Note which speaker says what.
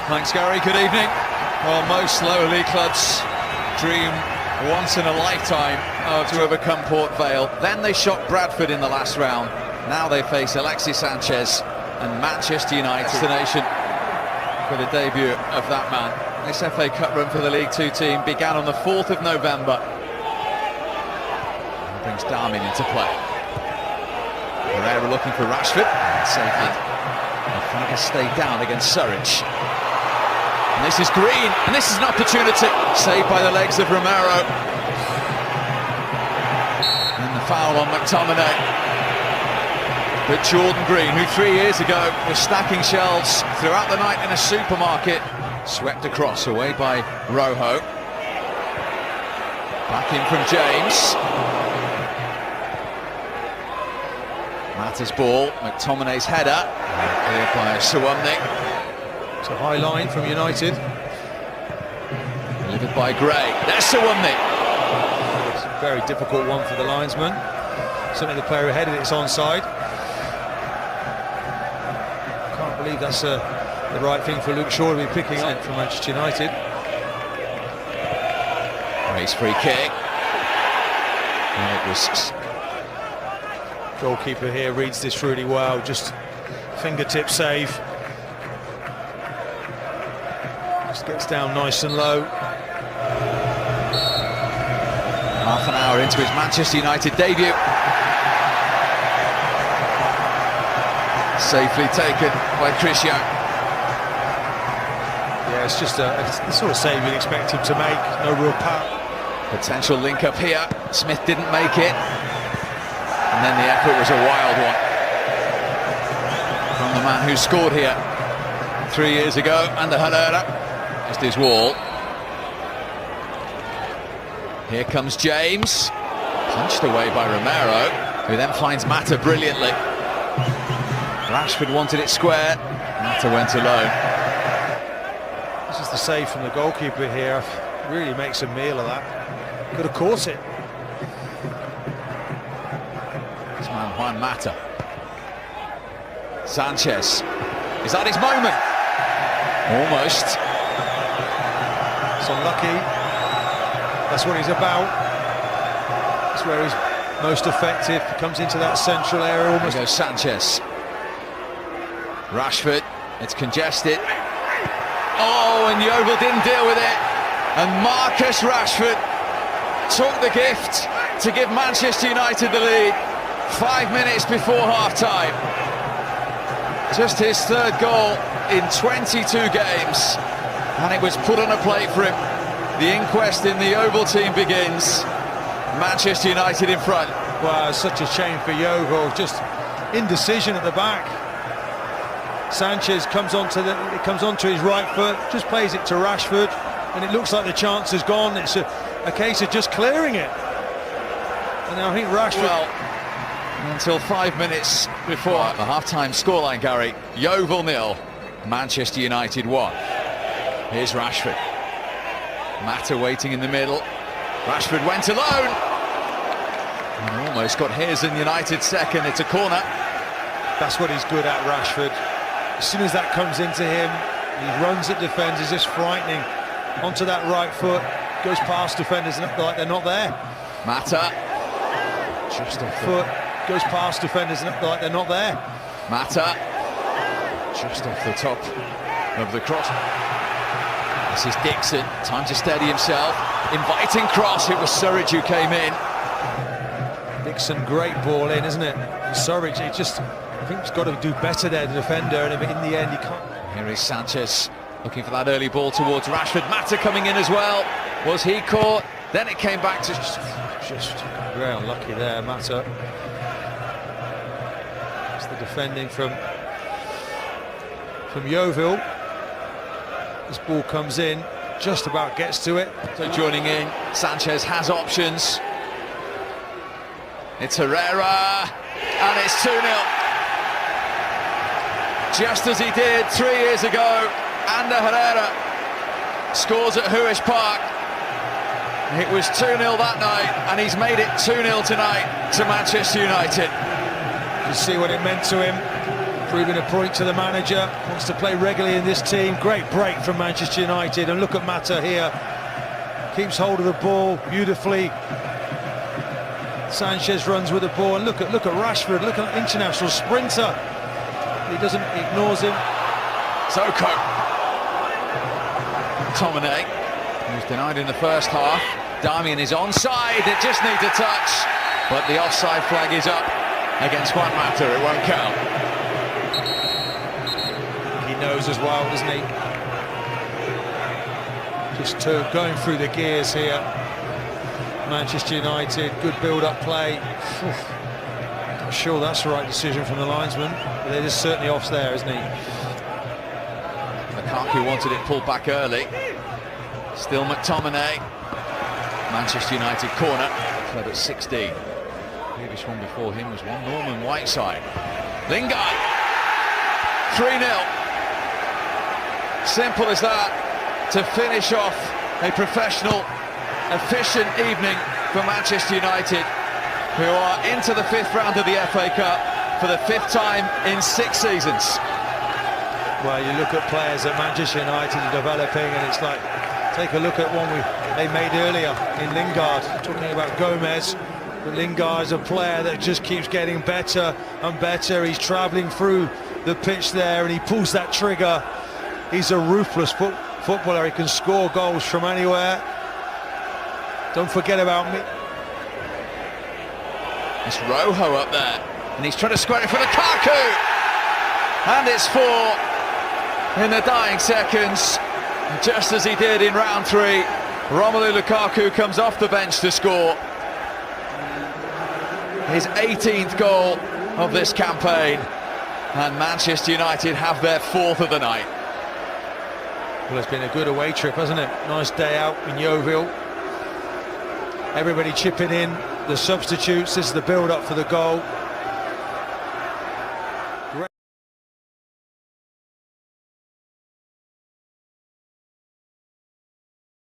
Speaker 1: Thanks, Gary. Good evening. Well, most lower league clubs dream once in a lifetime to overcome Port Vale. Then they shocked Bradford in the last round. Now they face Alexis Sanchez and Manchester United. Destination for the debut of that man. This FA Cup run for the League Two team began on the 4th of November. And brings Darmin into play. Pereira looking for Rashford. Safely. Fraga stayed down against Surridge. And this is Green, and this is an opportunity. Saved by the legs of Romero. And the foul on McTominay. But Jordan Green, who 3 years ago was stacking shelves throughout the night in a supermarket, swept across, away by Rojo. Back in from James. Mata's ball, McTominay's header. Cleared by Suwamnik.
Speaker 2: It's a high line from United.
Speaker 1: Delivered by Gray. There's Suwamnik.
Speaker 2: It's a very difficult one for the linesman. Certainly the player who headed it's onside. Can't believe that's the right thing for Luke Shaw to be picking up from Manchester United.
Speaker 1: Gray's free kick. And it was...
Speaker 2: Goalkeeper here reads this really well. Just fingertip save. Just gets down nice and low.
Speaker 1: Half an hour into his Manchester United debut. Safely taken by Criscio.
Speaker 2: Yeah, it's just the sort of save you'd expect him to make. No real power.
Speaker 1: Potential link up here. Smith didn't make it. And then the effort was a wild one from the man who scored here 3 years ago, under Herrera. Just his wall. Here comes James, punched away by Romero, who then finds Mata brilliantly. Rashford wanted it square, Mata went alone.
Speaker 2: This is the save from the goalkeeper here. Really makes a meal of that. Could have caught it.
Speaker 1: This man Juan Mata. Sanchez. Is that his moment? Almost.
Speaker 2: It's unlucky. That's what he's about. That's where he's most effective. He comes into that central area almost.
Speaker 1: There goes Sanchez. Rashford. It's congested. Oh, and Yeovil didn't deal with it. And Marcus Rashford took the gift to give Manchester United the lead 5 minutes before half-time. Just his third goal in 22 games, and it was put on a plate for him. The inquest in the Yeovil team begins. Manchester United in front.
Speaker 2: Wow, such a shame for Yeovil. Just indecision at the back. Sanchez comes onto his right foot, just plays it to Rashford, and it looks like the chance has gone. It's a case of just clearing it. And now I think Rashford...
Speaker 1: Well, until 5 minutes before the half-time scoreline, Gary. Yeovil 0, Manchester United 1. Here's Rashford. Mata waiting in the middle. Rashford went alone. And almost got his in United's second. It's a corner.
Speaker 2: That's what he's good at, Rashford. As soon as that comes into him, he runs at defenders, just frightening. Onto that right foot, goes past defenders like they're not there.
Speaker 1: Mata. Just off
Speaker 2: foot, goes past defenders like they're not there.
Speaker 1: Mata. Just off the top of the cross. This is Dixon, time to steady himself. Inviting cross, it was Surridge who came in.
Speaker 2: Dixon, great ball in, isn't it? Surridge, I think he's got to do better there, the defender, and in the end he can't.
Speaker 1: Here is Sanchez, looking for that early ball towards Rashford. Mata coming in as well. Was he caught? Then it came back to...
Speaker 2: Just very unlucky there, Mata. It's the defending from Yeovil. This ball comes in, just about gets to it.
Speaker 1: So joining in, Sanchez has options. It's Herrera, and it's 2-0. Just as he did 3 years ago, Ander Herrera scores at Huish Park. It was 2-0 that night, and he's made it 2-0 tonight to Manchester United.
Speaker 2: You see what it meant to him. proving a point to the manager, wants to play regularly in this team. Great break from Manchester United, and look at Mata here, keeps hold of the ball beautifully. Sanchez runs with the ball, and look at Rashford, look at international sprinter. He ignores him.
Speaker 1: Zoko. Tomine, he was denied in the first half. Darmian is onside, it just needs a touch, but the offside flag is up against Juan Mata, it won't count.
Speaker 2: He knows as well, doesn't he? Just going through the gears here. Manchester United, good build-up play. I'm sure that's the right decision from the linesman, but they're just certainly off there, isn't he?
Speaker 1: Lukaku wanted it pulled back early. Still McTominay. Manchester United corner, club at 16. The previous one before him was one Norman Whiteside. Lingard, 3-0. Simple as that to finish off a professional, efficient evening for Manchester United, who are into the 5th round of the FA Cup for the 5th time in 6 seasons.
Speaker 2: Well, you look at players that Manchester United are developing, and it's like, take a look at one they made earlier in Lingard, talking about Gomez. But Lingard is a player that just keeps getting better and better. He's travelling through the pitch there, and he pulls that trigger. He's a ruthless footballer. He can score goals from anywhere. Don't forget about me.
Speaker 1: It's Rojo up there, and he's trying to square it for Lukaku, and it's 4 in the dying seconds, just as he did in round 3. Romelu Lukaku comes off the bench to score his 18th goal of this campaign, and Manchester United have their 4th of the night.
Speaker 2: Well, it's been a good away trip, hasn't it? Nice day out in Yeovil. Everybody chipping in, the substitutes, this is the build-up for the goal.